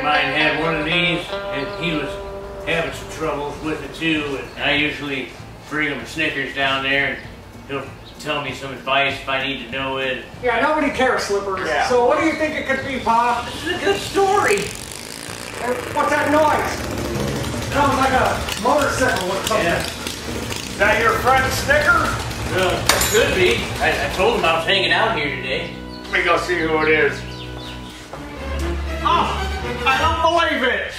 mine had one of these, and he was having some troubles with it too. And I usually bring him a Snickers down there, and he'll tell me some advice if I need to know it. Yeah, nobody cares, Slippers. Yeah. So what do you think it could be, Pa? This is a good story. What's that noise? Sounds like a motorcycle or something. Yeah. Is that your friend Snickers? Well, it could be. I told him I was hanging out here today. Let me go see who it is. Oh, I don't believe it.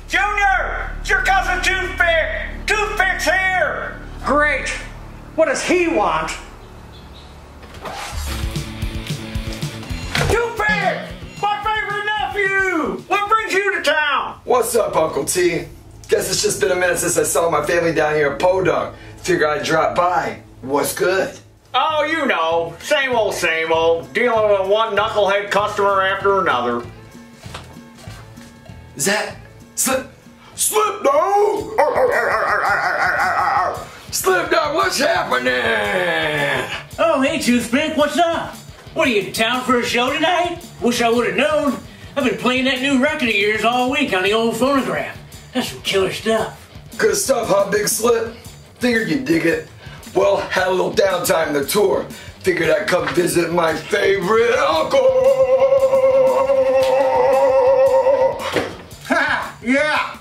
Junior, it's your cousin Toothpick. Toothpick's here. Great. What does he want? Toothpick, my favorite nephew. What brings you to town? What's up, Uncle T? Guess it's just been a minute since I saw my family down here at Podunk. Figure I'd drop by. What's good? Oh, you know, same old, dealing with one knucklehead customer after another. Is that Slip Dog? Slip Dog, what's happening? Oh, hey, Toothpick, what's up? What, are you in town for a show tonight? Wish I would have known. I've been playing that new record of yours all week on the old phonograph. That's some killer stuff. Good stuff, huh, Big Slip? Figured you'd dig it. Well, had a little downtime in the tour. Figured I'd come visit my favorite uncle. Ha! Yeah.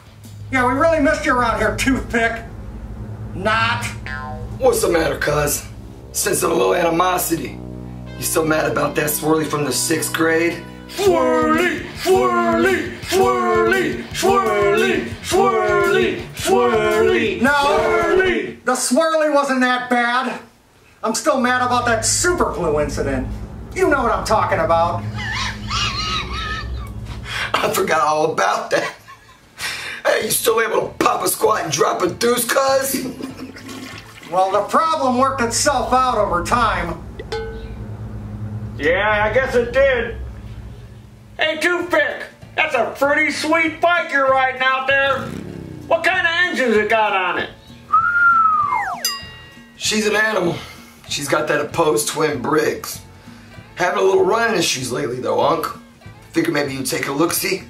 Yeah, we really missed you around here, Toothpick. Not. What's the matter, cuz? Sensing a little animosity. You still mad about that swirly from the 6th grade? Swirly, swirly, swirly, swirly, swirly, swirly. No. Swirly. The swirly wasn't that bad. I'm still mad about that super glue incident. You know what I'm talking about. I forgot all about that. Hey, you still able to pop a squat and drop a deuce, cuz? Well, the problem worked itself out over time. Yeah, I guess it did. Hey, Toothpick, that's a pretty sweet bike you're riding out there. What kind of engines it got on it? She's an animal. She's got that opposed twin Briggs. Having a little running issues lately, though, Unc. Figure maybe you'd take a look-see.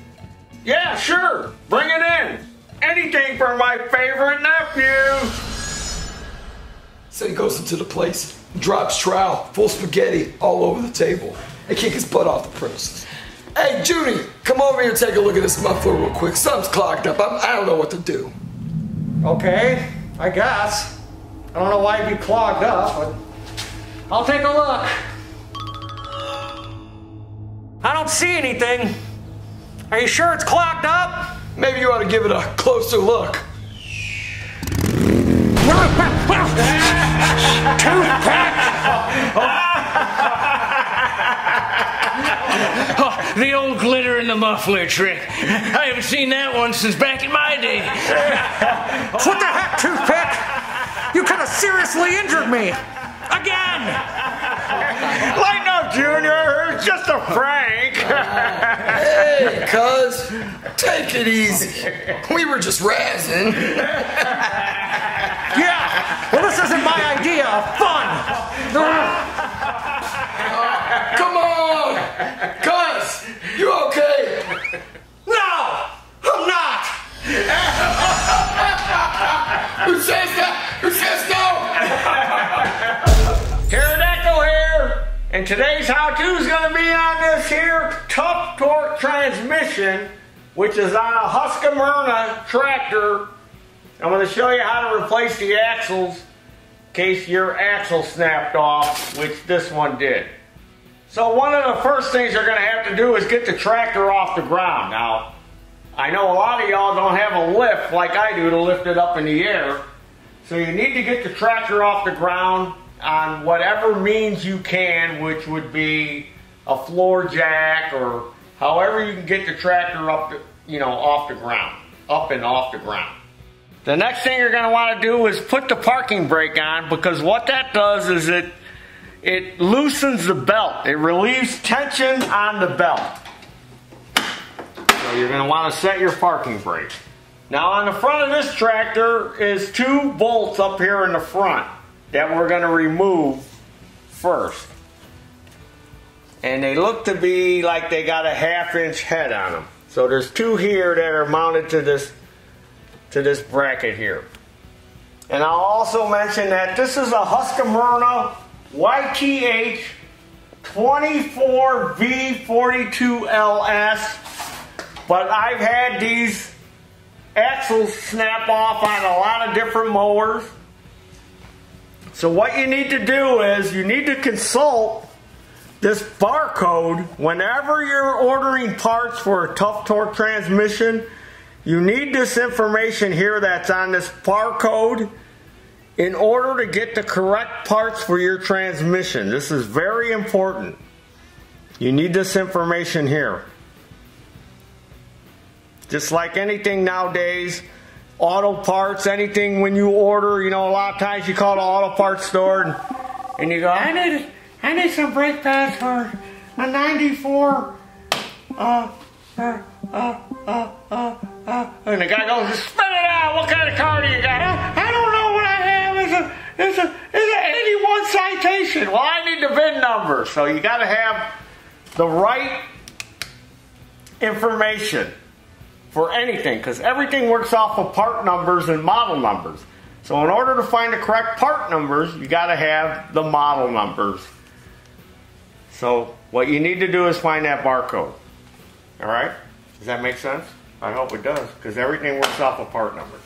Yeah, sure. Bring it in. Anything for my favorite nephew. So he goes into the place, drops trowel, full spaghetti all over the table, and kick his butt off the premises. Hey, Judy, come over here and take a look at this muffler real quick. Something's clogged up. I don't know what to do. Okay, I guess. I don't know why it'd be clogged up, but I'll take a look. I don't see anything. Are you sure it's clogged up? Maybe you ought to give it a closer look. Oh, the old glitter in the muffler trick. I haven't seen that one since back in my day. What the heck, Toothpick? You could have seriously injured me. Again! Lighten up, Junior. It's just a prank. Hey, cuz, take it easy. We were just razzing. Yeah, well, this isn't my idea of fun. Come on! Cuz, you okay? No, I'm not. Who says that? Who says no? Pterodactyl here, and today's how-to is going to be on this here tough torque transmission, which is on a Husqvarna tractor. I'm going to show you how to replace the axles in case your axle snapped off, which this one did. So one of the first things you're going to have to do is get the tractor off the ground. Now, I know a lot of y'all don't have a lift like I do to lift it up in the air. So you need to get the tractor off the ground on whatever means you can, which would be a floor jack or however you can get the tractor up, off the ground, up and off the ground. The next thing you're going to want to do is put the parking brake on, because what that does is it loosens the belt. It relieves tension on the belt. So you're going to want to set your parking brake. Now on the front of this tractor is 2 bolts up here in the front that we're going to remove first. And they look to be like they got a 1/2 inch head on them. So there's two here that are mounted to this bracket here. And I'll also mention that this is a Husqvarna YTH 24V42LS, but I've had these axles snap off on a lot of different mowers. So what you need to do is you need to consult this barcode whenever you're ordering parts for a Tough Torque transmission. You need this information here that's on this barcode in order to get the correct parts for your transmission. This is very important. You need this information here. Just like anything nowadays, auto parts, anything when you order, you know, a lot of times you call the auto parts store and you go, I need some brake pads for a 94, and the guy goes, spit it out, what kind of car do you got? I don't know what I have, it's an 81 citation. Well, I need the VIN number. So you gotta have the right information for anything, because everything works off of part numbers and model numbers. So in order to find the correct part numbers, you gotta have the model numbers. So what you need to do is find that barcode. Alright? Does that make sense? I hope it does, because everything works off of part numbers.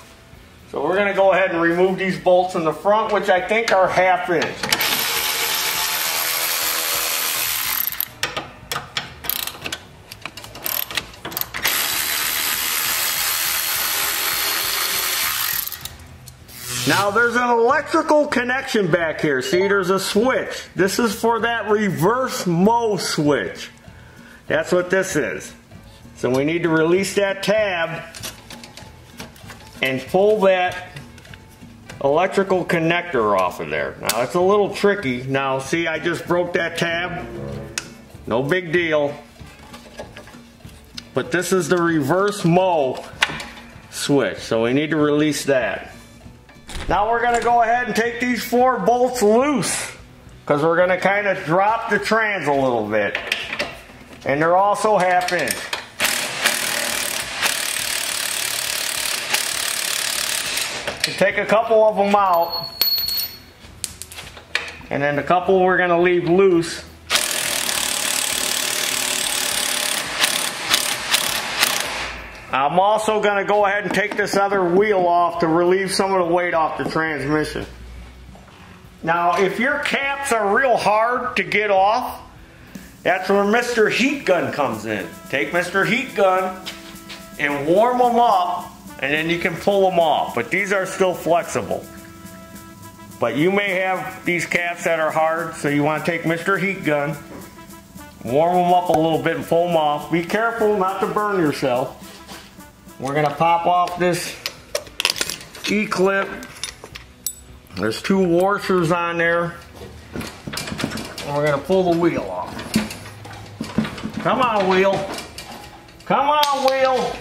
So we're going to go ahead and remove these bolts in the front, which I think are 1/2 inch. Now there's an electrical connection back here. See, there's a switch. This is for that reverse mow switch. That's what this is. So we need to release that tab and pull that electrical connector off of there. Now it's a little tricky. Now see, I just broke that tab. No big deal. But this is the reverse mow switch. So we need to release that. Now we're going to go ahead and take these 4 bolts loose, because we're going to kind of drop the trans a little bit. And they're also 1/2 inch. You take a couple of them out, and then the couple we're going to leave loose. I'm also going to go ahead and take this other wheel off to relieve some of the weight off the transmission. Now, if your caps are real hard to get off, that's where Mr. Heat Gun comes in. Take Mr. Heat Gun and warm them up, and then you can pull them off. But these are still flexible. But you may have these caps that are hard, so you want to take Mr. Heat Gun, warm them up a little bit and pull them off. Be careful not to burn yourself. We're going to pop off this E-clip. There's 2 washers on there. And we're going to pull the wheel off. Come on, wheel. Come on, wheel.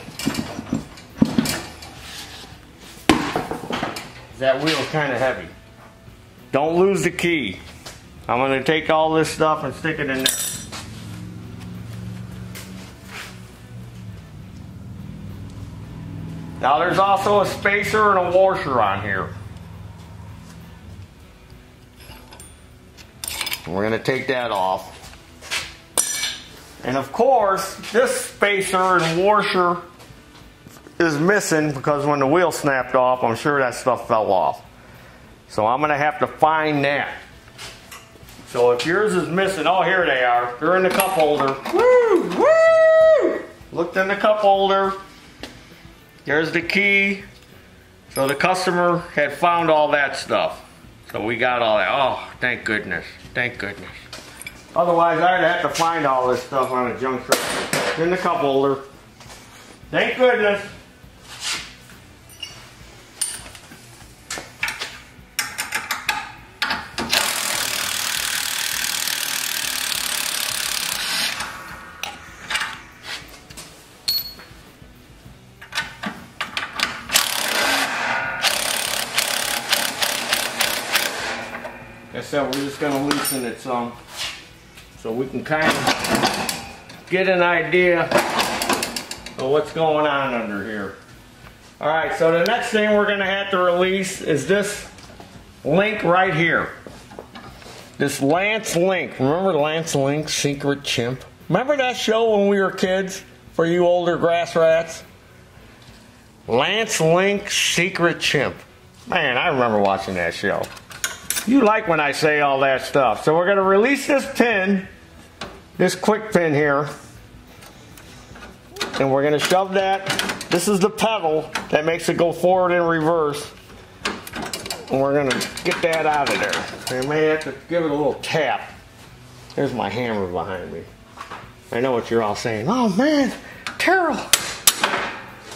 That wheel's kind of heavy. Don't lose the key. I'm going to take all this stuff and stick it in there. Now there's also a spacer and a washer on here. We're going to take that off. And of course, this spacer and washer is missing because when the wheel snapped off, I'm sure that stuff fell off. So I'm going to have to find that. So if yours is missing, oh, here they are. They're in the cup holder. Woo! Woo! Looked in the cup holder. There's the key. So the customer had found all that stuff. So we got all that. Oh, thank goodness. Thank goodness. Otherwise, I'd have to find all this stuff on a junk truck. It's in the cup holder. Thank goodness. Like I said, we're just going to loosen it some so we can kind of get an idea of So what's going on under here? All right, so the next thing we're gonna have to release is this link right here. This Lance Link. Remember Lance Link, Secret Chimp? Remember that show when we were kids, for you older grass rats? Lance Link, Secret Chimp. Man, I remember watching that show. You like when I say all that stuff. So we're going to release this pin, this quick pin here, and we're going to shove that. This is the pedal that makes it go forward and reverse. And we're going to get that out of there. I may have to give it a little tap. There's my hammer behind me. I know what you're all saying. Oh man, Terrell,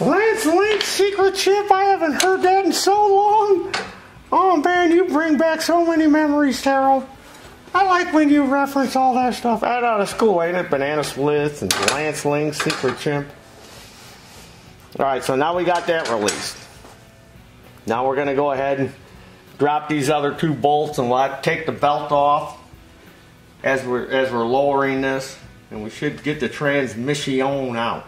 Lance Link, Secret Chimp, I haven't heard that in so long. Oh man, you bring back so many memories, Terrell. I like when you reference all that stuff. Right out of school, ain't it? Banana Splits and Lance Link, Secret Chimp. Alright, so now we got that released. Now we're going to go ahead and drop these other two bolts, and we'll take the belt off as we're lowering this, and we should get the transmission out.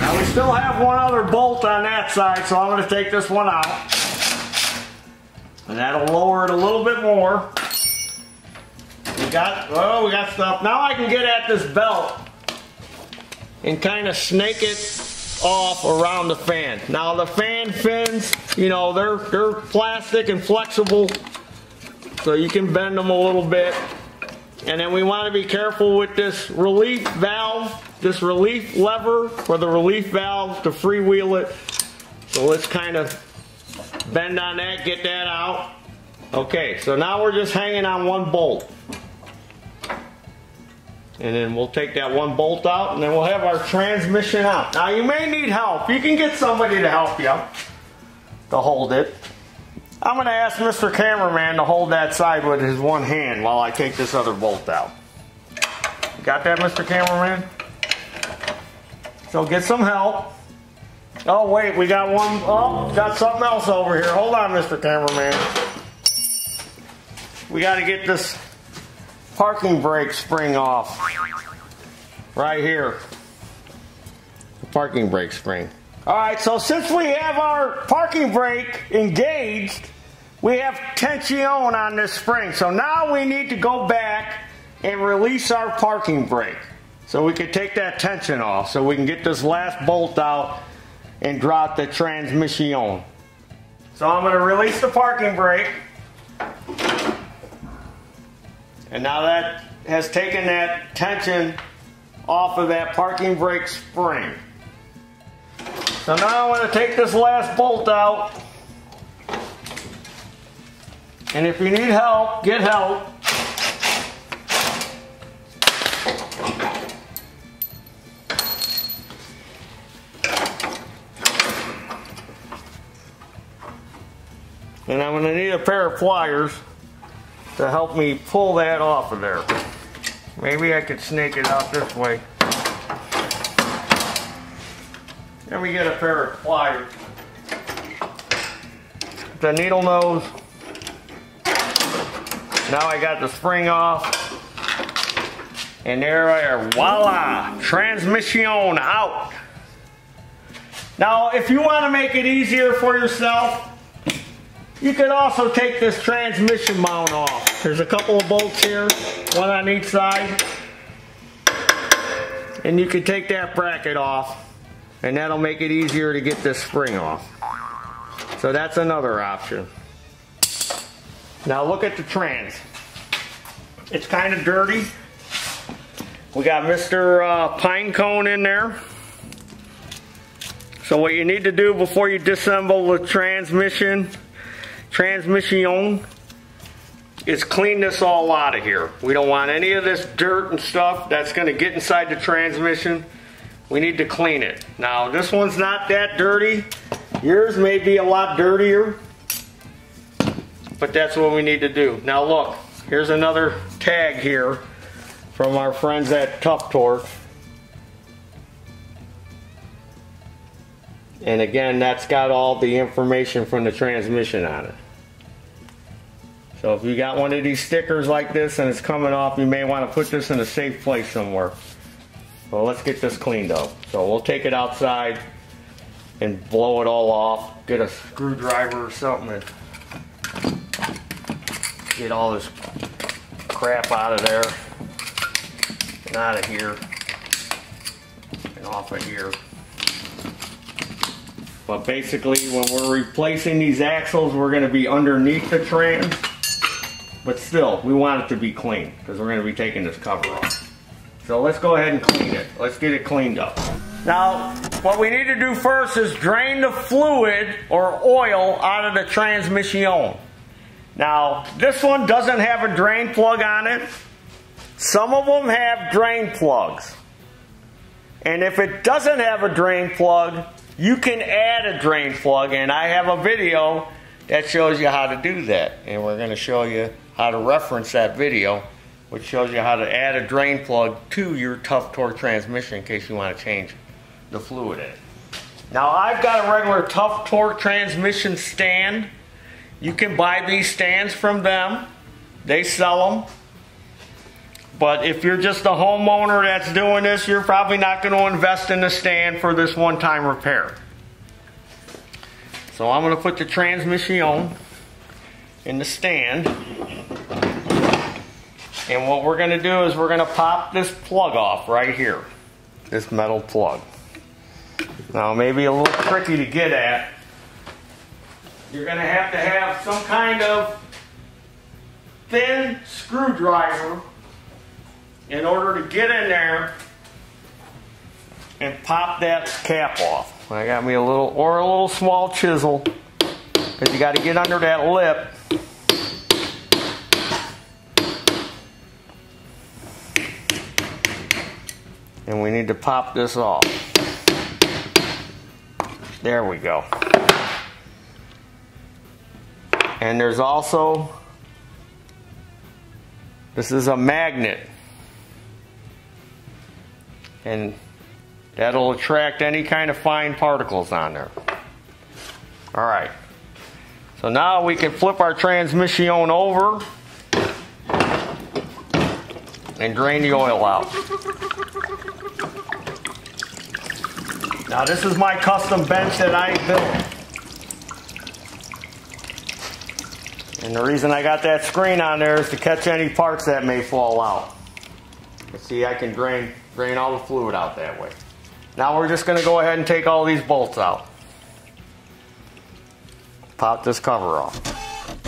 Now we still have one other bolt on that side, so I'm going to take this one out. And that'll lower it a little bit more. We got stuff. Now I can get at this belt and kind of snake it off around the fan. Now the fan fins, you know, they're plastic and flexible, so you can bend them a little bit. And then we want to be careful with this relief valve, this relief lever for the relief valve to freewheel it. So let's kind of bend on that, get that out. Okay, so now we're just hanging on one bolt. And then we'll take that one bolt out, and then we'll have our transmission out. Now you may need help. You can get somebody to help you to hold it. I'm going to ask Mr. Cameraman to hold that side with his one hand while I take this other bolt out. Got that, Mr. Cameraman? So get some help. Oh wait, we got one. Oh, got something else over here. Hold on, Mr. Cameraman. We got to get this parking brake spring off. Right here. The parking brake spring. Alright, so since we have our parking brake engaged, we have tension on this spring. So now we need to go back and release our parking brake, so we can take that tension off, so we can get this last bolt out and drop the transmission. So I'm going to release the parking brake. And now that has taken that tension off of that parking brake spring. So now I'm going to take this last bolt out. And if you need help, get help. And I'm going to need a pair of pliers to help me pull that off of there. Maybe I could snake it out this way. Let me get a pair of pliers. The needle nose. Now I got the spring off. And there I are. Voila! Transmission out. Now, if you want to make it easier for yourself, you can also take this transmission mount off. There's a couple of bolts here, one on each side. And you can take that bracket off, and that'll make it easier to get this spring off. So that's another option. Now look at the trans. It's kind of dirty. We got Mr. Pinecone in there. So what you need to do before you disassemble the transmission is clean this all out of here. We don't want any of this dirt and stuff that's going to get inside the transmission. We need to clean it. Now this one's not that dirty. Yours may be a lot dirtier, but that's what we need to do. Now look, here's another tag here from our friends at Tough Torque. And again, that's got all the information from the transmission on it. So if you got one of these stickers like this and it's coming off, you may want to put this in a safe place somewhere. Well, let's get this cleaned up. So we'll take it outside and blow it all off. Get a screwdriver or something and get all this crap out of there and out of here and off of here. But basically, when we're replacing these axles, we're going to be underneath the trans. But still, we want it to be clean because we're going to be taking this cover off. So let's go ahead and clean it. Let's get it cleaned up. Now, what we need to do first is drain the fluid or oil out of the transmission. Now, this one doesn't have a drain plug on it. Some of them have drain plugs. And if it doesn't have a drain plug, you can add a drain plug, and I have a video that shows you how to do that. And we're going to show you how to reference that video, which shows you how to add a drain plug to your Tough Torque transmission in case you want to change the fluid in it. Now, I've got a regular Tough Torque transmission stand. You can buy these stands from them. They sell them. But if you're just a homeowner that's doing this, you're probably not going to invest in the stand for this one-time repair. So I'm going to put the transmission in the stand. And what we're going to do is we're going to pop this plug off right here. This metal plug. Now, maybe a little tricky to get at. You're going to have some kind of thin screwdriver in order to get in there and pop that cap off. I got me a little small chisel, because you got to get under that lip. And we need to pop this off. There we go. And there's also, this is a magnet. And that'll attract any kind of fine particles on there. Alright. So now we can flip our transmission over and drain the oil out. Now this is my custom bench that I built. And the reason I got that screen on there is to catch any parts that may fall out. See, I can drain all the fluid out that way. Now we're just going to go ahead and take all these bolts out. Pop this cover off.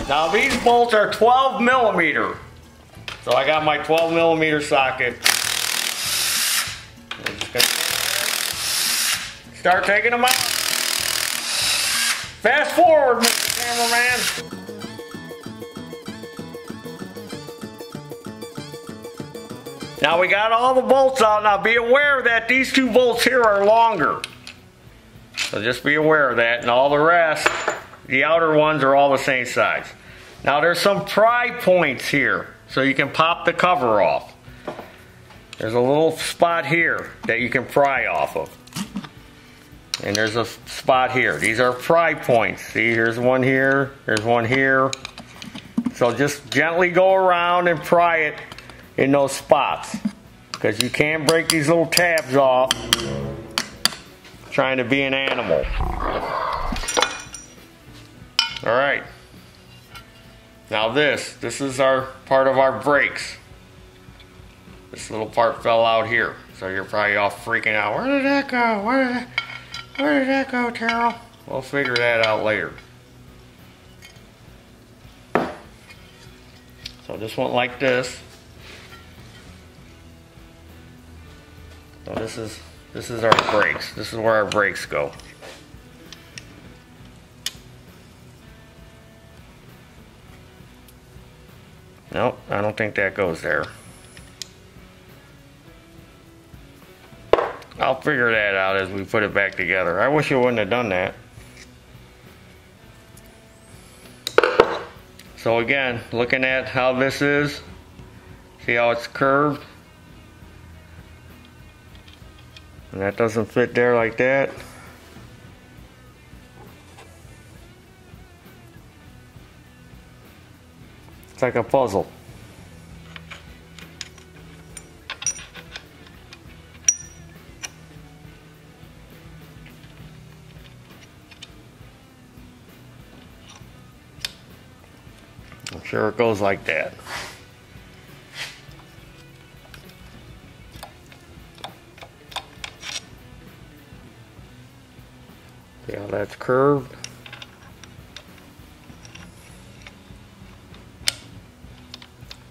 Now these bolts are 12 millimeter. So I got my 12 millimeter socket. We're just going to start taking them out. Fast forward, Mr. Cameraman. Now we got all the bolts out. Now be aware that these two bolts here are longer. So just be aware of that. And all the rest, the outer ones are all the same size. Now there's some pry points here. So you can pop the cover off. There's a little spot here that you can pry off of. And there's a spot here. These are pry points. See, here's one here. There's one here. So just gently go around and pry it in those spots, because you can't break these little tabs off trying to be an animal. Alright, now this is our part of our brakes. This little part fell out here, so you're probably all freaking out. Where did that go? Where did that go, Terrell? We'll figure that out later. So this went like this. So this is our brakes. This is where our brakes go. Nope, I don't think that goes there. I'll figure that out as we put it back together. I wish I wouldn't have done that. So again, looking at how this is, see how it's curved? And that doesn't fit there like that. It's like a puzzle. Sure, it goes like that. See how that's curved?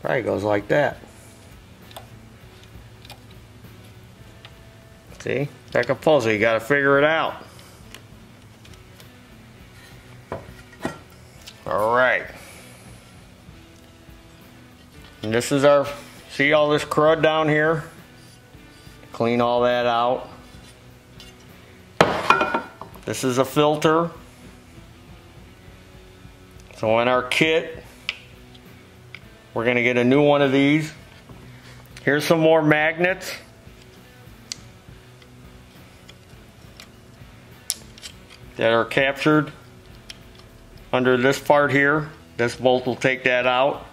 Probably goes like that. See? It's like a puzzle, you gotta figure it out. Alright. And this is our, see all this crud down here? Clean all that out. This is a filter. So in our kit, we're going to get a new one of these. Here's some more magnets. That are captured under this part here. This bolt will take that out.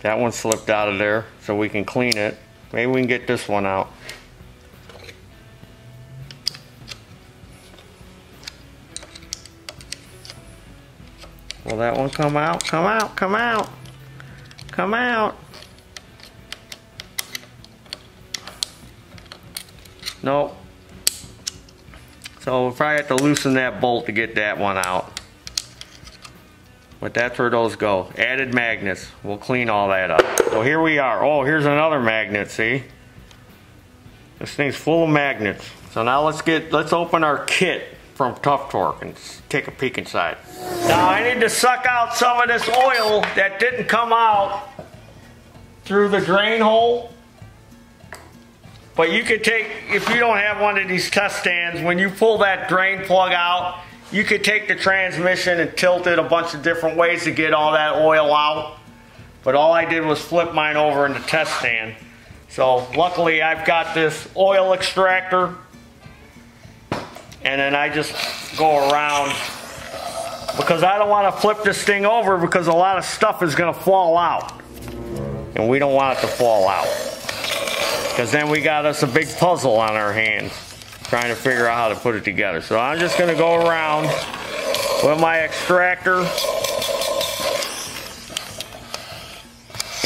That one slipped out of there, so we can clean it. Maybe we can get this one out. Will that one come out? Come out, come out, come out. Nope. So we'll probably have to loosen that bolt to get that one out. But that's where those go. Added magnets. We'll clean all that up. So here we are. Oh, here's another magnet, see? This thing's full of magnets. So now let's open our kit from Tough Torque and take a peek inside. Now I need to suck out some of this oil that didn't come out through the drain hole. But you could take, if you don't have one of these test stands, when you pull that drain plug out, you could take the transmission and tilt it a bunch of different ways to get all that oil out. But all I did was flip mine over in the test stand. So luckily I've got this oil extractor. And then I just go around, because I don't want to flip this thing over because a lot of stuff is going to fall out. And we don't want it to fall out. Because then we got us a big puzzle on our hands trying to figure out how to put it together. So I'm just going to go around with my extractor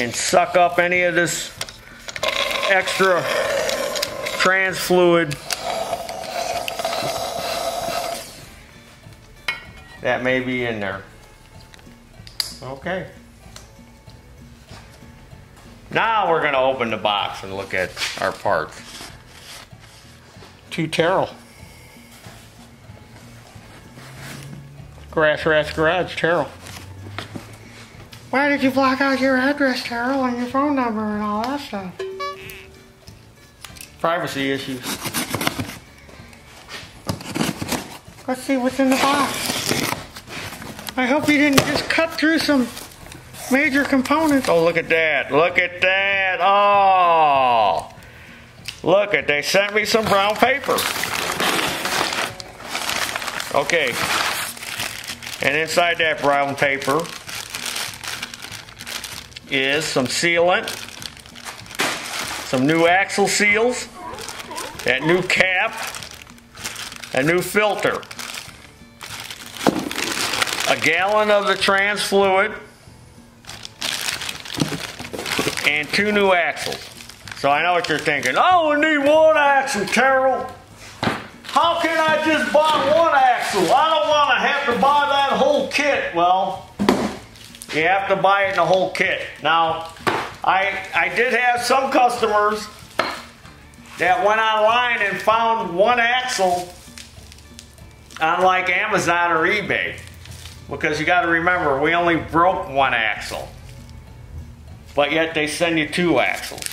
and suck up any of this extra trans fluid that may be in there. Okay. Now we're going to open the box and look at our parts. To Terrell. Grass Rats Garage, Terrell. Why did you block out your address, Terrell, and your phone number and all that stuff? Privacy issues. Let's see what's in the box. I hope you didn't just cut through some major components. Oh, look at that. Look at that. Oh. Look at, they sent me some brown paper. Okay. And inside that brown paper is some sealant, some new axle seals, that new cap, a new filter, a gallon of the trans fluid, and 2 new axles. So I know what you're thinking. Oh, we need 1 axle, Terrell. How can I just buy 1 axle? I don't want to have to buy that whole kit. Well, you have to buy it in the whole kit. Now, I did have some customers that went online and found 1 axle on like Amazon or eBay. Because you got to remember, we only broke 1 axle. But yet they send you 2 axles.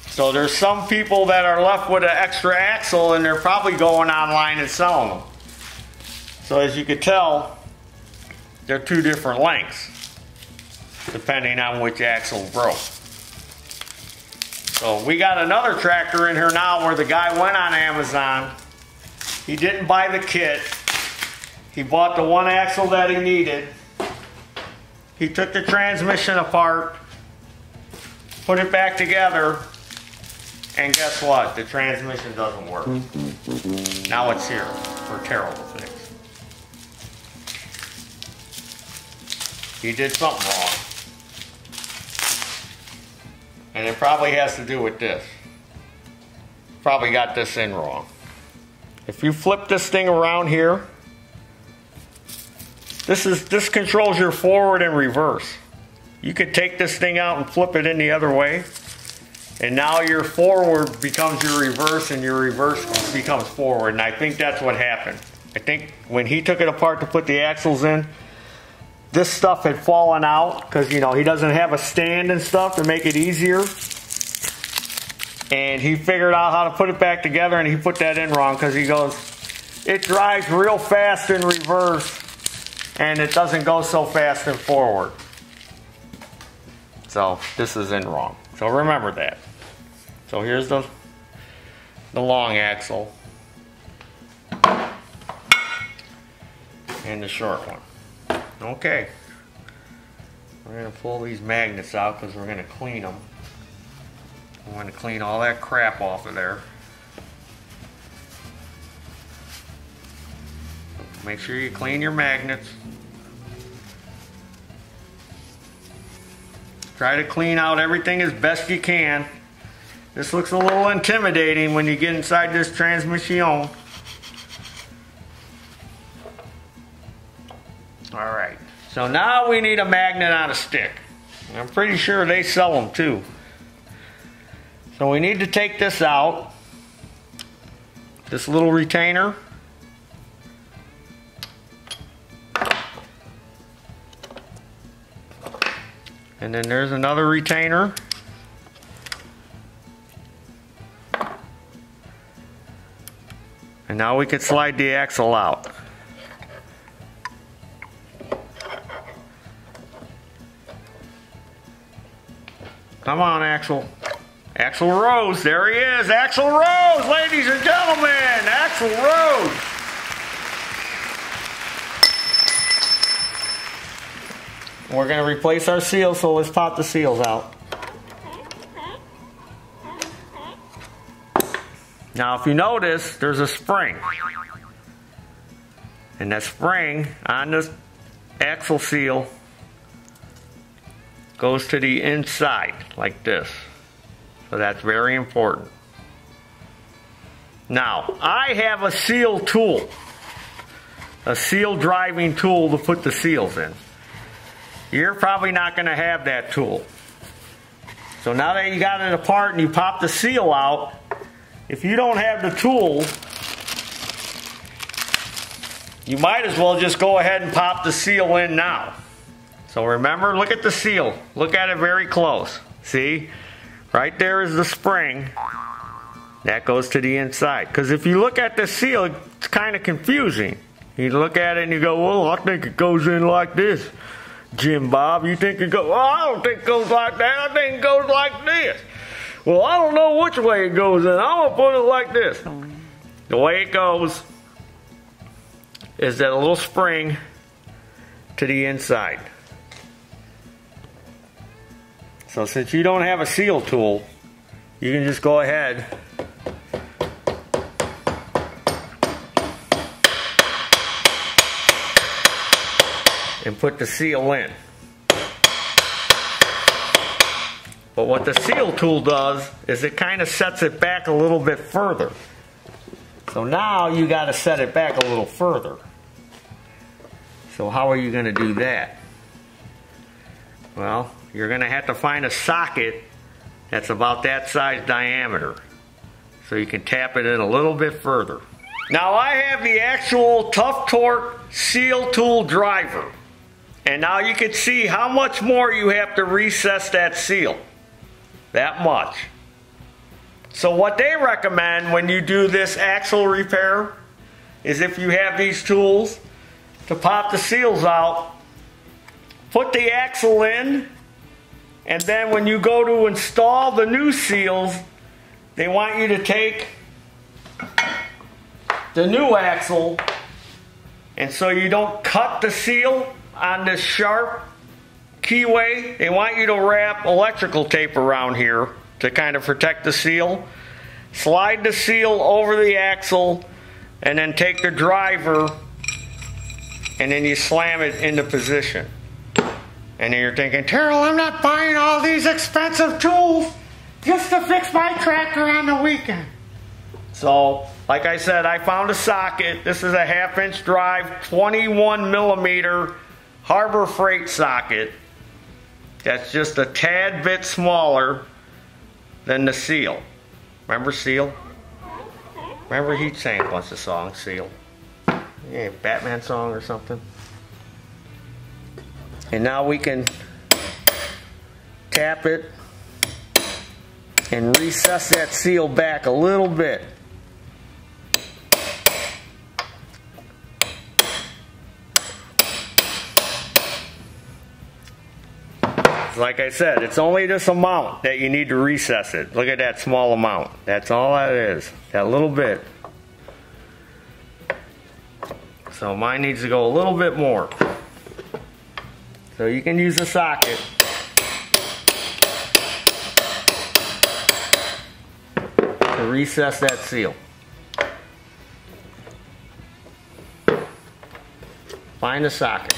So there's some people that are left with an extra axle and they're probably going online and selling them. So as you can tell, they're 2 different lengths, depending on which axle broke. So we got another tractor in here now where the guy went on Amazon. He didn't buy the kit. He bought the 1 axle that he needed. He took the transmission apart, put it back together, and guess what? The transmission doesn't work. Now it's here for Terrell to fix. he did something wrong. And it probably has to do with this. Probably got this in wrong. If you flip this thing around here, this controls your forward and reverse. You could take this thing out and flip it in the other way, and now your forward becomes your reverse and your reverse becomes forward. And I think that's what happened. I think when he took it apart to put the axles in, this stuff had fallen out because, you know, he doesn't have a stand and stuff to make it easier. And he figured out how to put it back together, and he put that in wrong because he goes, it drives real fast in reverse and it doesn't go so fast in forward. So this is in wrong. So remember that. So here's the long axle and the short one. Okay. We're going to pull these magnets out because we're going to clean them. I'm going to clean all that crap off of there. Make sure you clean your magnets. Try to clean out everything as best you can. This looks a little intimidating when you get inside this transmission. Alright, so now we need a magnet on a stick. I'm pretty sure they sell them too. So we need to take this out, this little retainer. And then there's another retainer. And now we can slide the axle out. Come on, Axel. Axel Rose, there he is. Axel Rose, ladies and gentlemen. Axel Rose. We're going to replace our seals, so let's pop the seals out. Now, if you notice, there's a spring. And that spring on this axle seal goes to the inside, like this. So that's very important. Now, I have a seal tool. A seal driving tool to put the seals in. You're probably not going to have that tool. So now that you got it apart and you pop the seal out, if you don't have the tool, you might as well just go ahead and pop the seal in now. So remember, look at the seal. Look at it very close. See? Right there is the spring. That goes to the inside. Because if you look at the seal, it's kind of confusing. You look at it and you go, well, I think it goes in like this. Jim Bob, you think it goes, well, I don't think it goes like that. I think it goes like this. Well, I don't know which way it goes in. I'm going to put it like this. The way it goes is that little spring to the inside. So since you don't have a seal tool, you can just go ahead and put the seal in. But what the seal tool does is it kind of sets it back a little bit further. So now you got to set it back a little further. So how are you going to do that? Well, you're going to have to find a socket that's about that size diameter. So you can tap it in a little bit further. Now I have the actual Tough Torque seal tool driver. And now you can see how much more you have to recess that seal. That much. So what they recommend when you do this axle repair is if you have these tools to pop the seals out, put the axle in, and then when you go to install the new seals, they want you to take the new axle, and so you don't cut the seal on this sharp keyway, they want you to wrap electrical tape around here to kind of protect the seal. Slide the seal over the axle and then take the driver and then you slam it into position. And then you're thinking, Terrell, I'm not buying all these expensive tools just to fix my tractor on the weekend. So, like I said, I found a socket. This is a 1/2-inch drive, 21 millimeter Harbor Freight socket. That's just a tad bit smaller than the Seal. Remember Seal? Remember he sang a bunch of songs, Seal. Yeah, Batman song or something. And now we can tap it and recess that seal back a little bit. Like I said, it's only this amount that you need to recess it. Look at that small amount. That's all that is. That little bit. So mine needs to go a little bit more. So you can use a socket to recess that seal. Find a socket.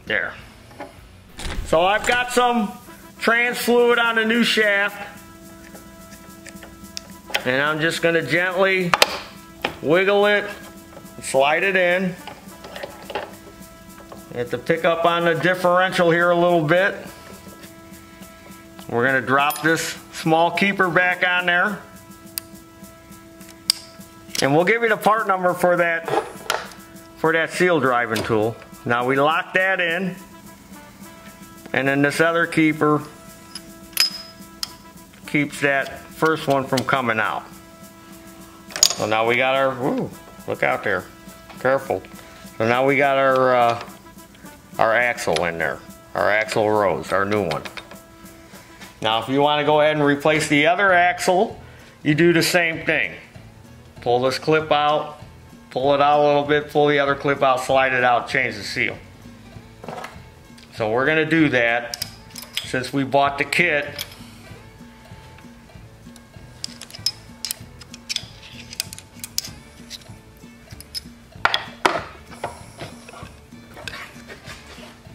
There. So I've got some trans fluid on the new shaft, and I'm just going to gently wiggle it, slide it in. I have to pick up on the differential here a little bit. We're going to drop this small keeper back on there, and we'll give you the part number for that seal driving tool. Now we lock that in, and then this other keeper keeps that first one from coming out. So now we got our, ooh, look out there, careful. So now we got our axle in there, our axle rose, our new one. Now if you want to go ahead and replace the other axle, you do the same thing. Pull this clip out, pull it out a little bit, pull the other clip out, slide it out, change the seal. So we're going to do that since we bought the kit.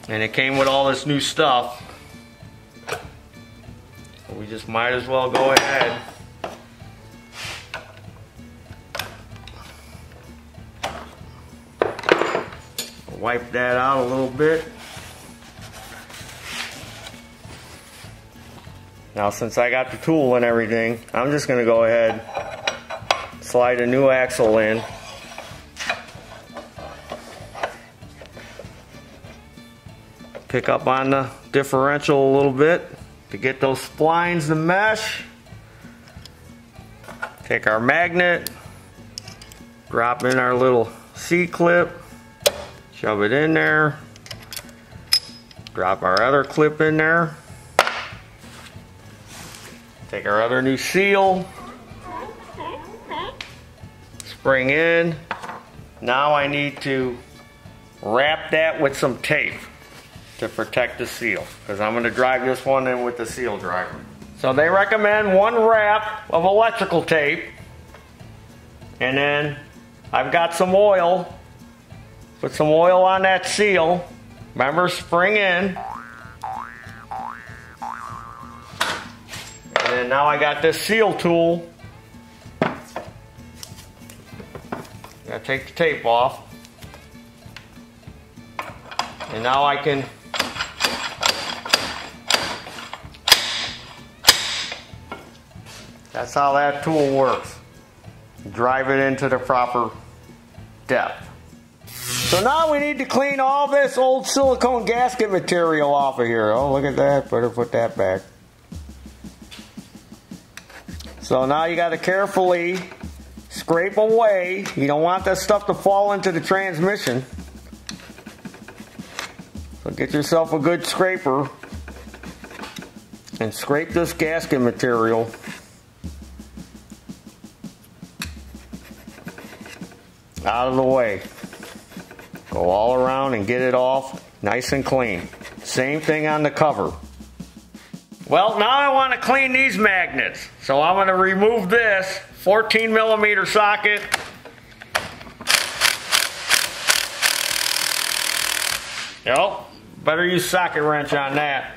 And it came with all this new stuff. So we just might as well go ahead. Wipe that out a little bit. Now since I got the tool and everything, I'm just going to go ahead, slide a new axle in. Pick up on the differential a little bit to get those splines to mesh. Take our magnet, drop in our little C-clip, shove it in there, drop our other clip in there, take our other new seal, spring in. Now I need to wrap that with some tape to protect the seal, because I'm going to drive this one in with the seal driver. So they recommend one wrap of electrical tape, and then I've got some oil. Put some oil on that seal. Remember, spring in. And then now I got this seal tool. Gotta take the tape off. And now I can that's how that tool works. Drive it into the proper depth. So now we need to clean all this old silicone gasket material off of here. Oh, look at that. Better put that back. So now you got to carefully scrape away. You don't want that stuff to fall into the transmission. So get yourself a good scraper and scrape this gasket material. Out of the way. Go all around and get it off nice and clean. Same thing on the cover. Well, now I want to clean these magnets. So I'm going to remove this 14mm socket. Yep, better use socket wrench on that.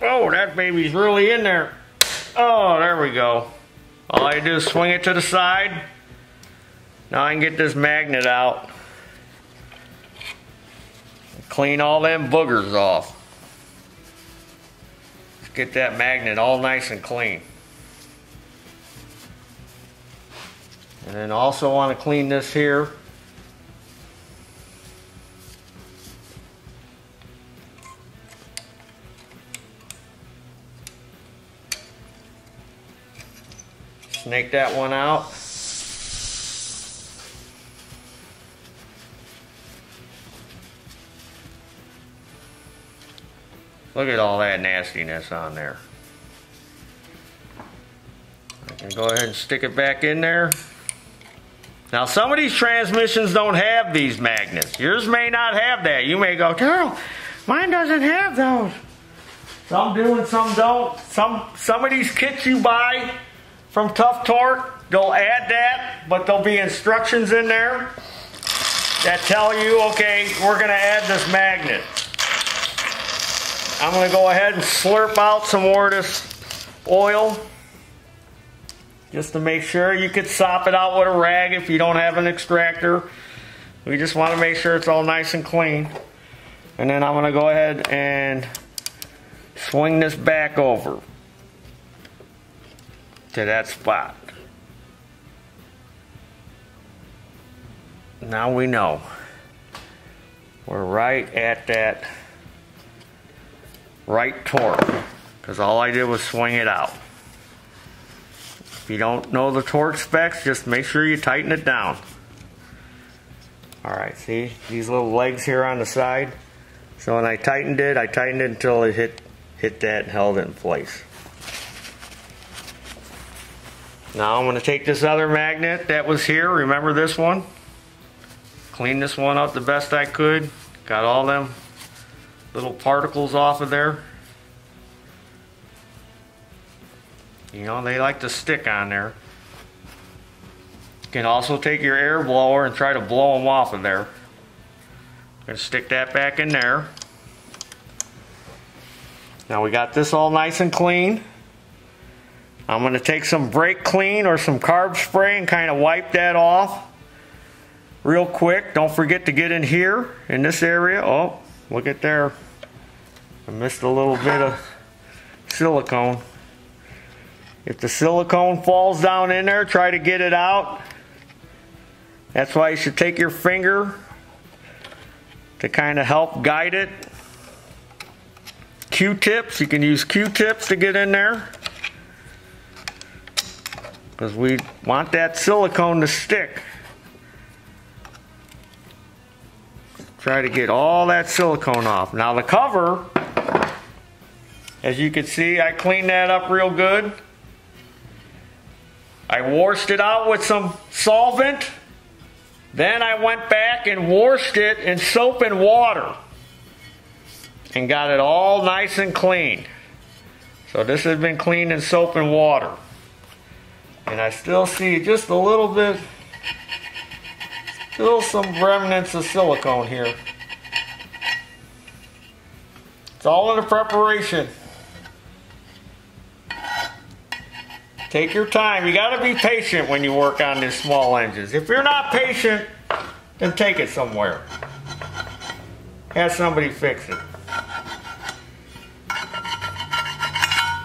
Oh, that baby's really in there. Oh, there we go. All I do is swing it to the side. Now I can get this magnet out. Clean all them boogers off. Let's get that magnet all nice and clean. And then also want to clean this here. Snake that one out. Look at all that nastiness on there. I can go ahead and stick it back in there. Now some of these transmissions don't have these magnets. Yours may not have that. You may go, Daryl, mine doesn't have those. Some do and some don't. Some of these kits you buy from Tough Torque, they'll add that, but there'll be instructions in there that tell you, okay, we're gonna add this magnet. I'm gonna go ahead and slurp out some more of this oil just to make sure. You could sop it out with a rag if you don't have an extractor. We just want to make sure it's all nice and clean. And then I'm gonna go ahead and swing this back over to that spot. Now we know we're right at that right torque, because all I did was swing it out. If you don't know the torque specs, just make sure you tighten it down. Alright, see these little legs here on the side? So when I tightened it until it hit that and held it in place. Now I'm going to take this other magnet that was here, remember this one? Clean this one up the best I could. Got all them little particles off of there. You know, they like to stick on there. You can also take your air blower and try to blow them off of there. I'm going to stick that back in there. Now we got this all nice and clean. I'm going to take some brake clean or some carb spray and kind of wipe that off real quick. Don't forget to get in here in this area. Oh, look at there. I missed a little bit of silicone. If the silicone falls down in there, try to get it out. That's why you should take your finger to kind of help guide it. Q-tips, you can use Q-tips to get in there, because we want that silicone to stick. Try to get all that silicone off. Now the cover, as you can see, I cleaned that up real good. I washed it out with some solvent. Then I went back and washed it in soap and water and got it all nice and clean. So this has been cleaned in soap and water. And I still see just a little bit, still some remnants of silicone here. It's all in the preparation. Take your time. You got to be patient when you work on these small engines. If you're not patient, then take it somewhere. Have somebody fix it.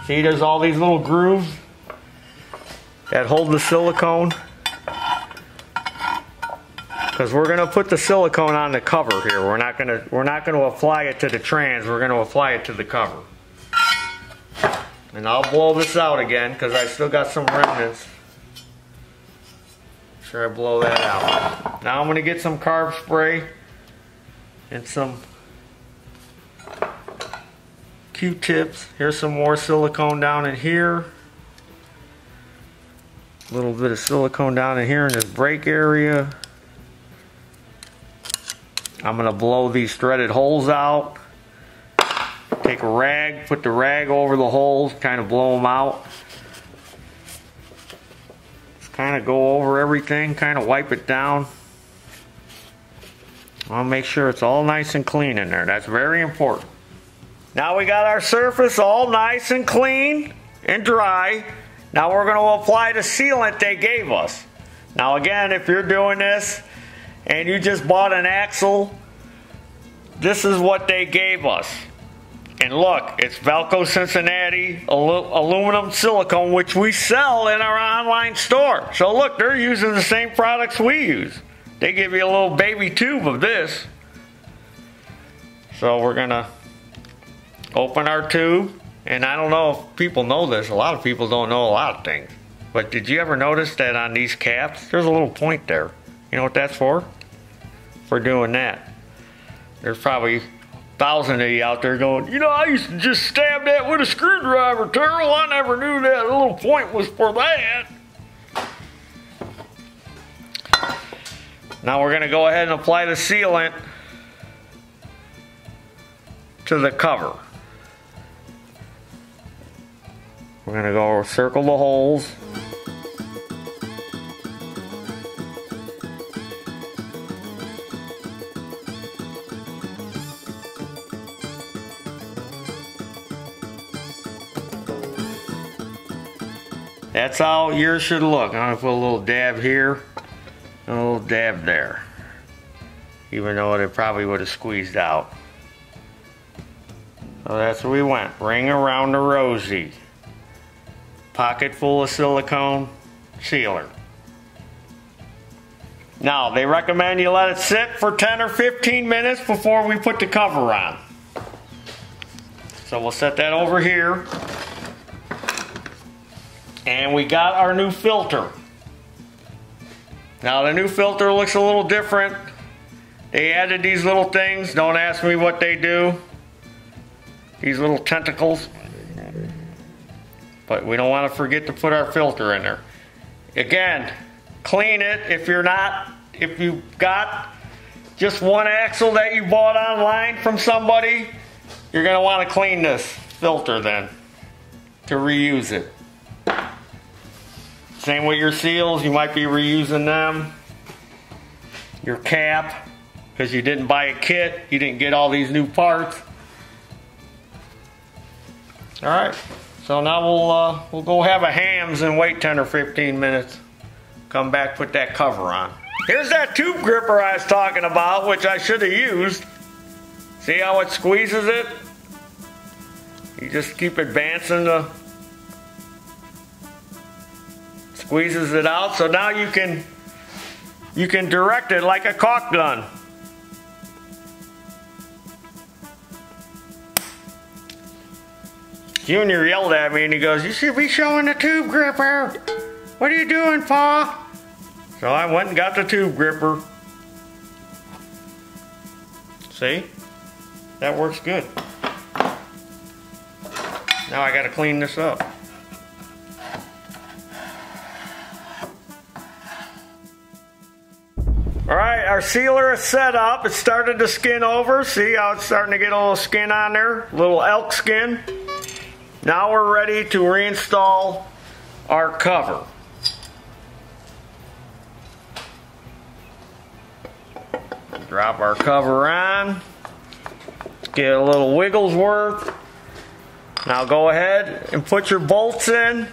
See, there's all these little grooves that hold the silicone, because we're going to put the silicone on the cover here. We're not going to apply it to the trans. We're going to apply it to the cover. And I'll blow this out again because I still got some remnants. Make sure I blow that out. Now I'm going to get some carb spray and some Q-tips. Here's some more silicone down in here. A little bit of silicone down in here in this brake area. I'm going to blow these threaded holes out. Take a rag, put the rag over the holes, kind of blow them out. Just kind of go over everything, kind of wipe it down. I'll make sure it's all nice and clean in there. That's very important. Now we got our surface all nice and clean and dry. Now we're going to apply the sealant they gave us. Now again, if you're doing this and you just bought an axle, this is what they gave us. And look, it's Valco Cincinnati aluminum silicone, which we sell in our online store. So look, they're using the same products we use. They give you a little baby tube of this. So we're gonna open our tube. And I don't know if people know this. A lot of people don't know a lot of things. But did you ever notice that on these caps, there's a little point there? You know what that's for? For doing that. There's probably 1,000 of you out there going, you know, I used to just stab that with a screwdriver, Terrell. I never knew that little point was for that. Now we're going to go ahead and apply the sealant to the cover. We're going to go circle the holes. That's how yours should look. I'm going to put a little dab here and a little dab there. Even though it probably would have squeezed out. So that's where we went. Ring around the rosy. Pocket full of silicone sealer. Now, they recommend you let it sit for 10 or 15 minutes before we put the cover on. So we'll set that over here. And we got our new filter. Now the new filter looks a little different. They added these little things. Don't ask me what they do. These little tentacles. But we don't want to forget to put our filter in there. Again, clean it if you've got just one axle that you bought online from somebody, you're going to want to clean this filter then to reuse it. Same with your seals, you might be reusing them. Your cap, because you didn't buy a kit, you didn't get all these new parts. Alright, so now we'll go have a hams and wait 10 or 15 minutes. Come back, put that cover on. Here's that tube gripper I was talking about, which I should have used. See how it squeezes it? You just keep advancing the... Squeezes it out, so now you can direct it like a caulk gun. Junior yelled at me and he goes, "You should be showing the tube gripper. What are you doing, Pa?" So I went and got the tube gripper. See? That works good. Now I gotta clean this up. Alright, our sealer is set up. It started to skin over. See how it's starting to get a little skin on there? A little elk skin. Now we're ready to reinstall our cover. Drop our cover on. Get a little Wigglesworth. Now go ahead and put your bolts in.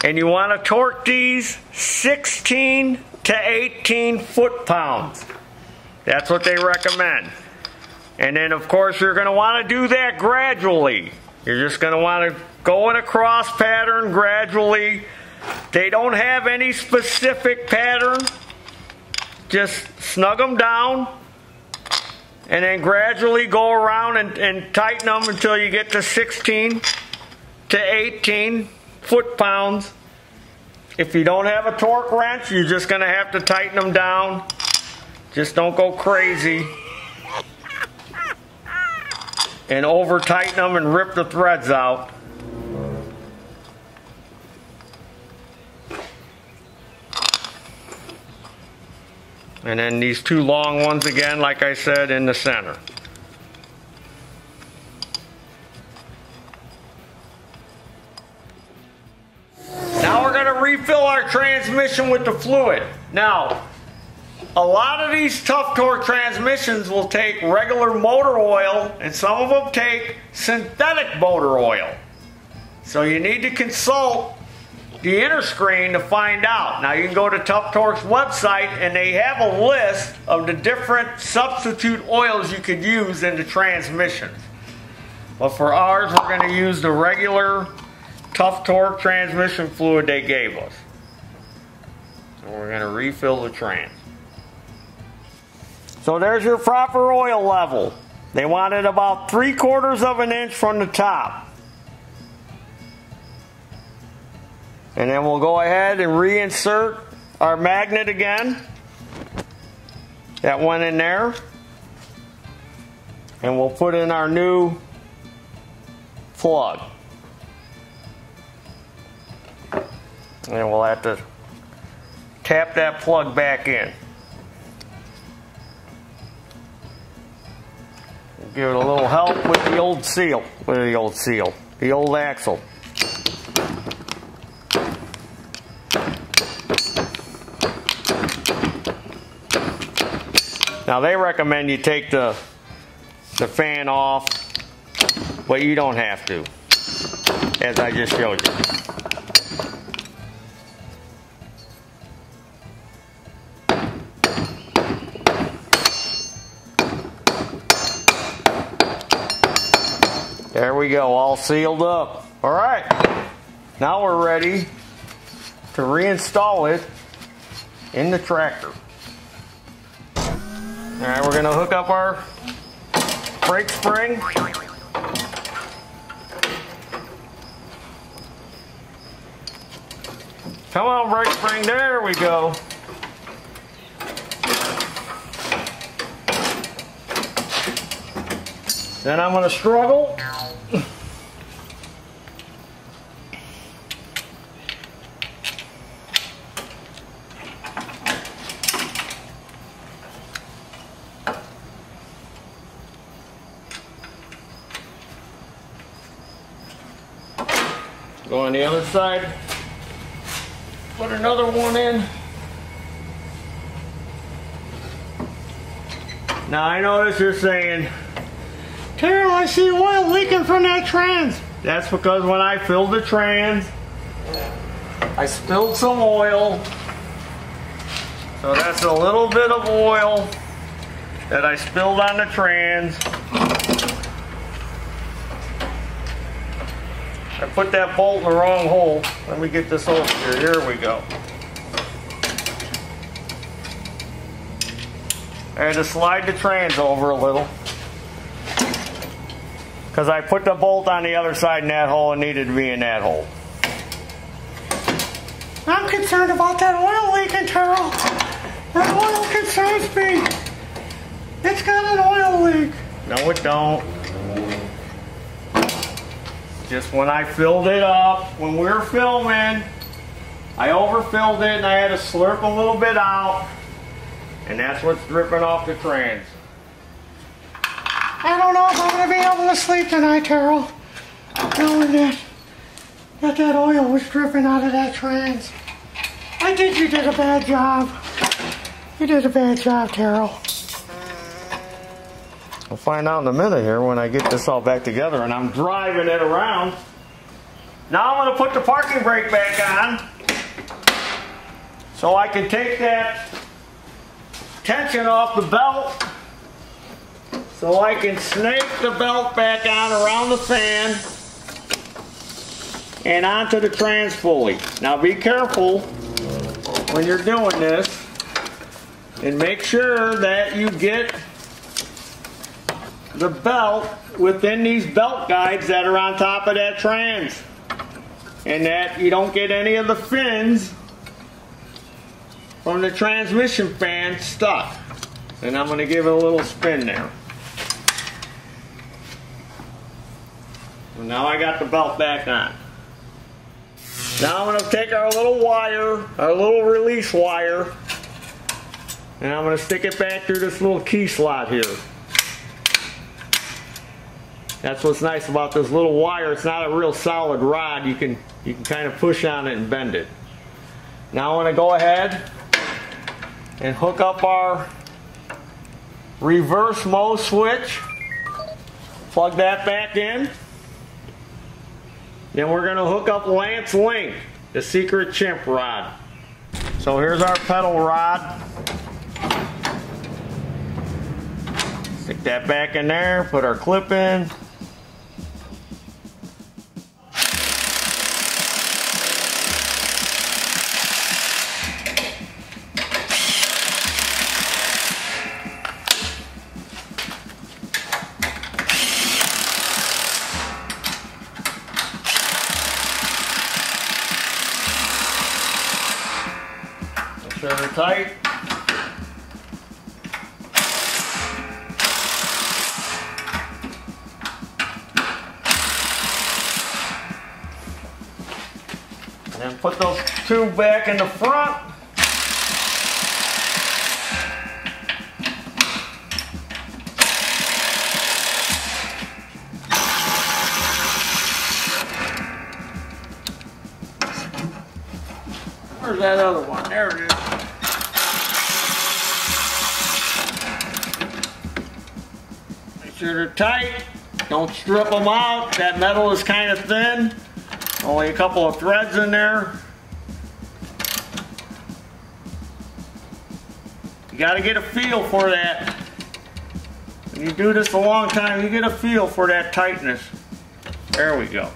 And you want to torque these 16 to 18 foot-pounds. That's what they recommend. And then of course you're going to want to do that gradually. You're just going to want to go in a cross pattern gradually. They don't have any specific pattern. Just snug them down and then gradually go around and tighten them until you get to 16 to 18 foot-pounds. If you don't have a torque wrench, you're just going to have to tighten them down. Just don't go crazy. And over tighten them and rip the threads out. And then these two long ones again, like I said, in the center. transmission with the fluid. Now, a lot of these Tough Torque transmissions will take regular motor oil, and some of them take synthetic motor oil. So you need to consult the Interscreen to find out. Now you can go to Tough Torque's website and they have a list of the different substitute oils you could use in the transmissions. But for ours, we're going to use the regular Tough Torque transmission fluid they gave us. So we're going to refill the trans. So there's your proper oil level. They wanted about 3/4 of an inch from the top. And then we'll go ahead and reinsert our magnet again. That went in there. And we'll put in our new plug. And we'll have to tap that plug back in. Give it a little help with the old seal. The old axle. Now they recommend you take the fan off, but you don't have to, as I just showed you. There we go, all sealed up. All right, now we're ready to reinstall it in the tractor. All right, we're gonna hook up our brake spring. Come on, brake spring, there we go. Then I'm gonna struggle. Go on the other side, put another one in. Now I notice you're saying, Terrell, I see oil leaking from that trans. That's because when I filled the trans, I spilled some oil. So that's a little bit of oil that I spilled on the trans. I put that bolt in the wrong hole. Let me get this over here. Here we go. I had to slide the trans over a little, because I put the bolt on the other side in that hole and needed to be in that hole. I'm concerned about that oil leaking, Terrell. That oil concerns me. It's got an oil leak. No, it don't. Just when I filled it up, when we were filming, I overfilled it and I had to slurp a little bit out, and that's what's dripping off the trans. I don't know if I'm going to be able to sleep tonight, Terrell, knowing that oil was dripping out of that trans. I think you did a bad job. You did a bad job, Terrell. We'll find out in a minute here when I get this all back together and I'm driving it around. Now I'm going to put the parking brake back on so I can take that tension off the belt, so I can snake the belt back on around the fan and onto the trans pulley. Now be careful when you're doing this and make sure that you get the belt within these belt guides that are on top of that trans, and that you don't get any of the fins from the transmission fan stuck. And I'm going to give it a little spin there. So now I got the belt back on. Now I'm going to take our little wire, our little release wire, and I'm going to stick it back through this little key slot here. That's what's nice about this little wire. It's not a real solid rod. You can kind of push on it and bend it. Now I'm going to go ahead and hook up our reverse mode switch. Plug that back in. Then we're going to hook up Lance Link, the secret chimp rod. So here's our pedal rod. Stick that back in there, put our clip in. Make sure they're tight. And then put those two back in the front. Where's that other one? There it is. Make sure they're tight. Don't strip them out. That metal is kind of thin. Only a couple of threads in there. You got to get a feel for that. When you do this a long time, you get a feel for that tightness. There we go.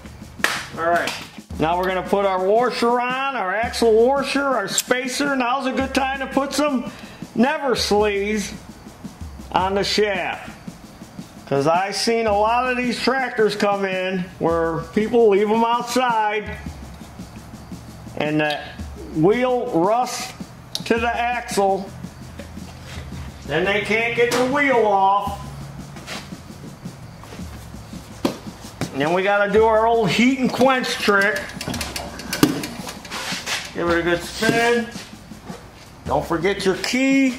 All right. Now we're going to put our washer on, our axle washer, our spacer. Now's a good time to put some never sleeves on the shaft. Because I've seen a lot of these tractors come in where people leave them outside and the wheel rusts to the axle. Then they can't get the wheel off. And then we got to do our old heat and quench trick. Give it a good spin. Don't forget your key.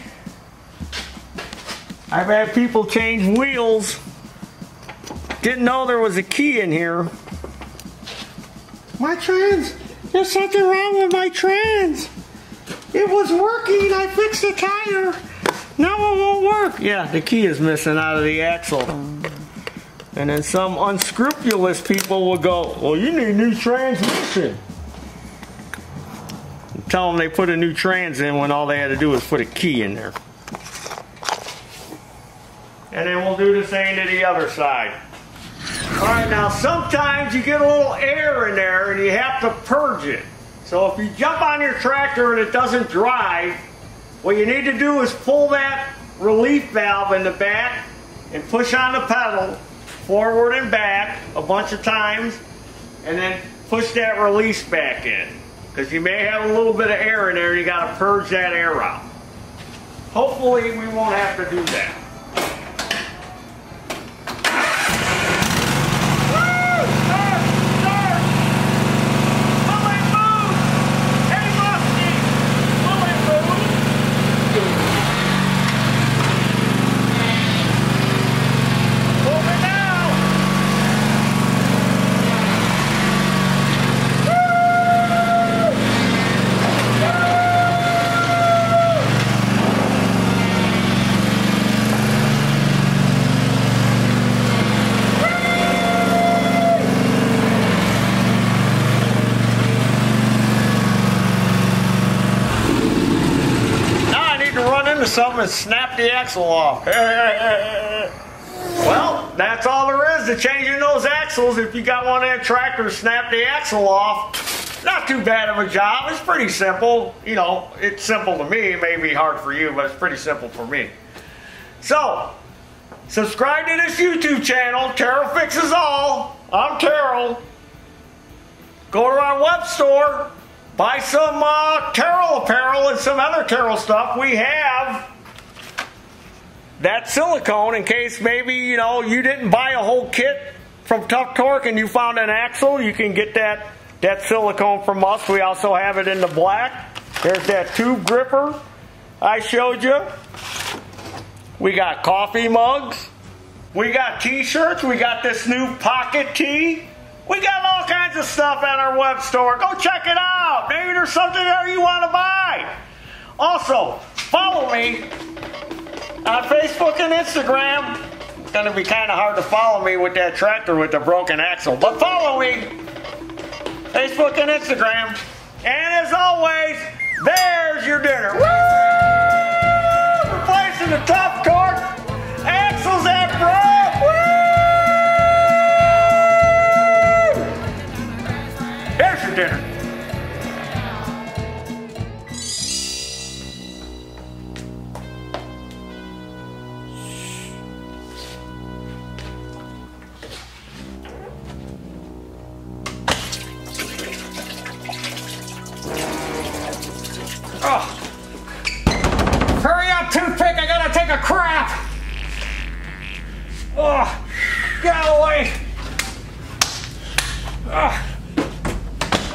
I've had people change wheels. Didn't know there was a key in here. My trans, there's something wrong with my trans. It was working, I fixed the tire. Now it won't work. Yeah, the key is missing out of the axle. And then some unscrupulous people will go, well, you need a new transmission. And tell them they put a new trans in when all they had to do was put a key in there. And then we'll do the same to the other side. All right, now sometimes you get a little air in there and you have to purge it. So if you jump on your tractor and it doesn't drive, what you need to do is pull that relief valve in the back and push on the pedal forward and back a bunch of times, and then push that release back in, because you may have a little bit of air in there and you got to purge that air out. Hopefully we won't have to do that. Something and snap the axle off. Well, that's all there is to changing those axles. If you got one of them tractors, snap the axle off. Not too bad of a job. It's pretty simple. You know, it's simple to me. It may be hard for you, but it's pretty simple for me. So, subscribe to this YouTube channel, Terrell Fixes All. I'm Terrell. Go to our web store. Buy some Terrell apparel and some other Terrell stuff. We have that silicone in case maybe, you know, you didn't buy a whole kit from Tough Torque and you found an axle. You can get that silicone from us. We also have it in the black. There's that tube gripper I showed you. We got coffee mugs. We got t-shirts. We got this new pocket tee. We got all all kinds of stuff at our web store. Go check it out. Maybe there's something there you want to buy. Also, follow me on Facebook and Instagram. It's going to be kind of hard to follow me with that tractor with the broken axle, but follow me. Facebook and Instagram. And as always, there's your dinner. Woo! Replacing the top torque axles that broke. Woo! There's your dinner. Oh. Hurry up, toothpick! I gotta take a crap! Oh, get out of the way!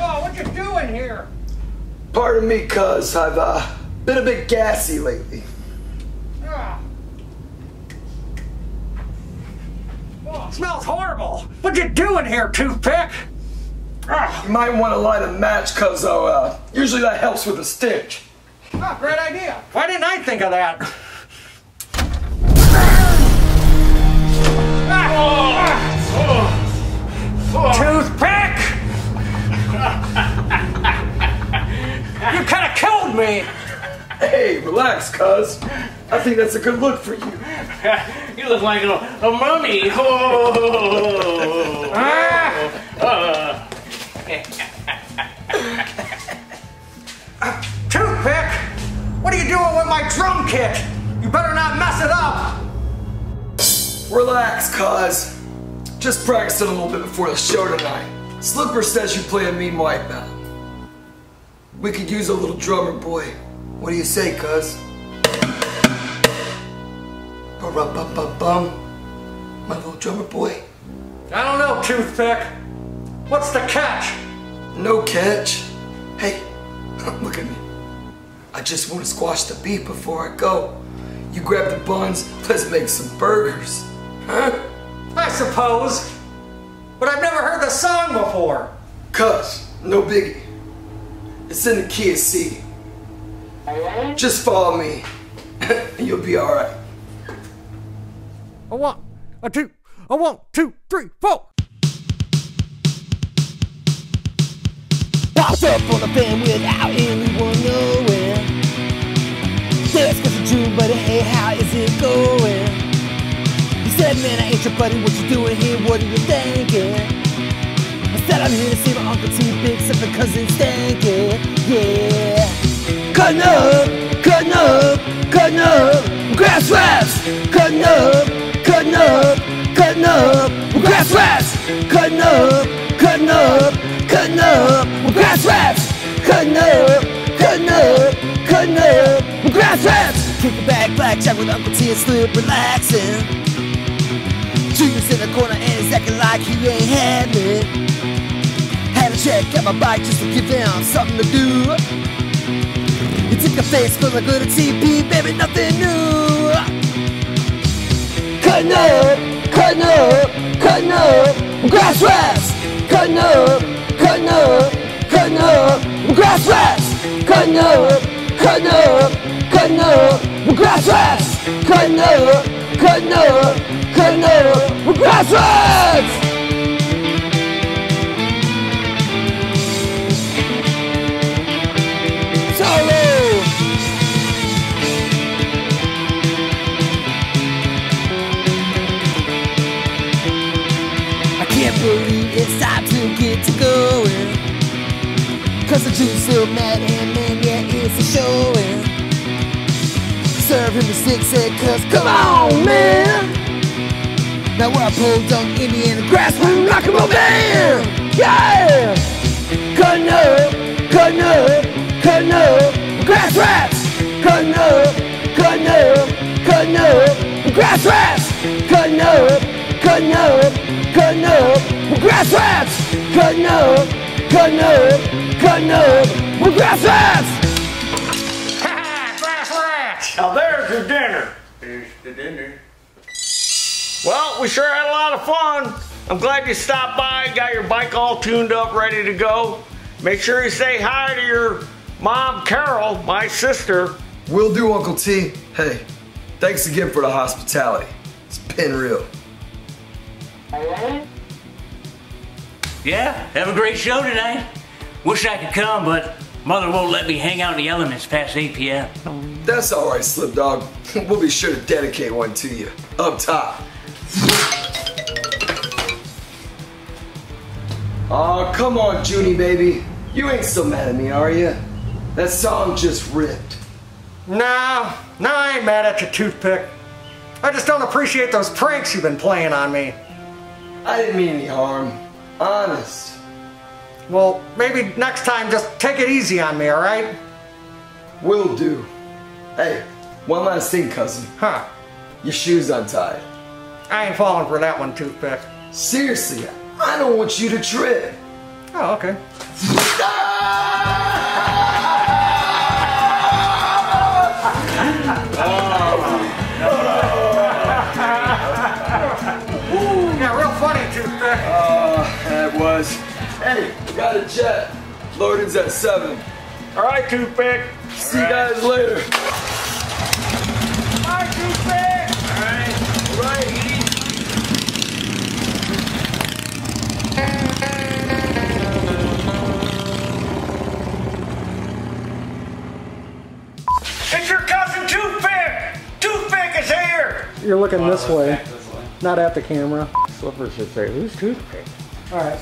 Oh, what you doing here? Pardon me, cuz I've been a bit gassy lately. Oh, it smells horrible! What you doing here, toothpick? You might want to light a match, cuz usually that helps with the stench. Oh, great idea. Why didn't I think of that? Toothpick! You kind of killed me. Hey, relax, cuz. I think that's a good look for you. You look like a mummy. Toothpick! What are you doing with my drum kit? You better not mess it up! Relax, cuz. Just practicing a little bit before the show tonight. Slipper says you play a mean white belt. We could use a little drummer boy. What do you say, cuz? Ba-rum-bum-bum-bum. My little drummer boy. I don't know, Toothpick. What's the catch? No catch. Hey, look at me. I just want to squash the beat before I go. You grab the buns, let's make some burgers. Huh? I suppose. But I've never heard the song before. Cuz, no biggie. It's in the key of C. Just follow me, and you'll be alright. A one, a two, 1, 2, 3, 4. Popped up on the van without anyone knowing. There's cause of June, buddy, hey, how is it going? He said, man, I ain't your buddy, what you doing here, what are you thinking? I said, I'm here to see my Uncle T Big, except for cousin Stanky, yeah. Cutting up, cutting up, cutting up, grass rats, cutting up, cutting up, cutting up, grass rats, cutting up, cutting up, cutting up, grass rats, cutting up, cutting up, cutting up, grass rats. Kick it back, blackjack with Uncle T and slip relaxing. Junior's in the corner and he's acting like he ain't had me. Had to check out my bike just to give them something to do. He took a face full of good TP, baby, nothing new. Cutting up, cutting up, cutting up, grass rats, cutting up, cutting up, cutting up, grass rats, cutting up, cutting up, cutting up, grass rats, cutting up, cutting up, cutting up, grass rats. Solo. I can't believe it's time to get to going. Cause the juice so mad and man, yeah, it's a showing. Serve him the stick, said, cause come on, man. Now we're a Bulldog Indian grassroots rock and roll band. Yeah! Cutting up, cutting up, cutting up, grass rats. Cutting up, cutting up, cutting up, grass rats. Cutting up, cutting up, cutting up, grass rats. Cutting up, cutting up, cutting up, grass rats. Grass rats! Now there's your dinner. Here's the dinner. Well, we sure had a lot of fun. I'm glad you stopped by, got your bike all tuned up, ready to go. Make sure you say hi to your mom, Carol, my sister. Will do, Uncle T. Hey, thanks again for the hospitality. It's been real. Yeah, have a great show tonight. Wish I could come, but Mother won't let me hang out in the elements past 8 p.m. That's all right, Slip Dog. We'll be sure to dedicate one to you. Up top. Oh, come on, Junie, baby. You ain't so mad at me, are you? That song just ripped. No, I ain't mad at you, Toothpick. I just don't appreciate those pranks you've been playing on me. I didn't mean any harm. Honest. Well, maybe next time just take it easy on me, alright? Will do. Hey, one last thing, cousin. Huh. Your shoe's untied. I ain't falling for that one, Toothpick. Seriously, I don't want you to trip. Oh, okay. Yeah, real funny, Toothpick. That was. Hey, we got a jet. Loading's at 7. All right, Toothpick. See you guys later. Bye, Toothpick. All right. It's your cousin Toothpick. Toothpick is here. You're looking this way, not at the camera. Slipper should say, who's Toothpick? Alright.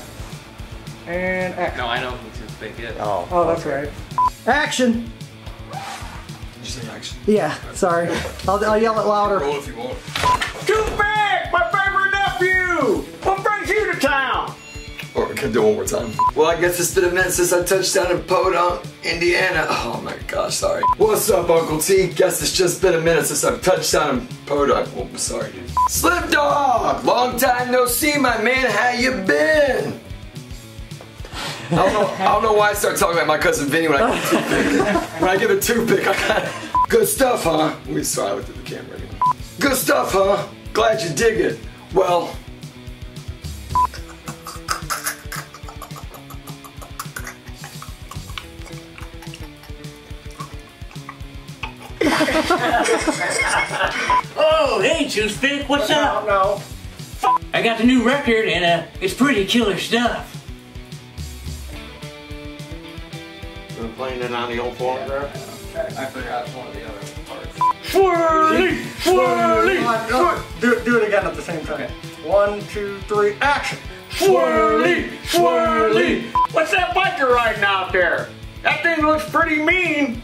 And action. No, I know who Toothpick is. Oh, that's right. Action! Did you say action? Yeah, sorry. I'll yell it louder. Roll if you want. Toothpick, my favorite nephew. What brings you to town? Or we can do it one more time. Well, I guess it's been a minute since I touched down in Podunk, Indiana. Oh my gosh, sorry. What's up, Uncle T? Guess it's just been a minute since I've touched down in Podunk. Oh, I'm sorry, dude. Slip Dog! Long time no see, my man. How you been? I don't know why I start talking about my cousin Vinny when I give a toothpick. When I give a toothpick, I got good stuff, huh? Sorry, I looked at the camera again. Good stuff, huh? Glad you dig it. Well, Oh, hey, Toothpick, what's up? No. I got the new record, and it's pretty killer stuff. Been playing it on the old phonograph. I forgot one of the other parts. Swirly, swirly, Do it again at the same time. 1, 2, 3, action! swirly, swirly. What's that biker riding out there? That thing looks pretty mean.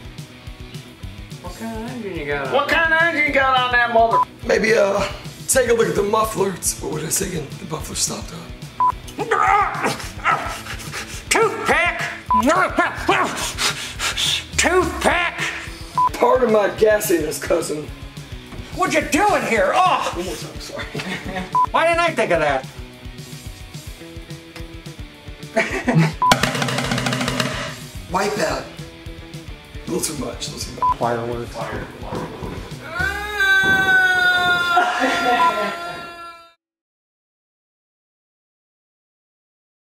What kind of engine you got on? What kind of engine you got on that mother? maybe take a look at the muffler. What was I saying? The muffler stopped up. Toothpick! Toothpick! Pardon my gassiness, cousin. What you doing here? Oh! One more time, I'm sorry. Why didn't I think of that? Wipeout. A little too much, a little too much. Fireworks.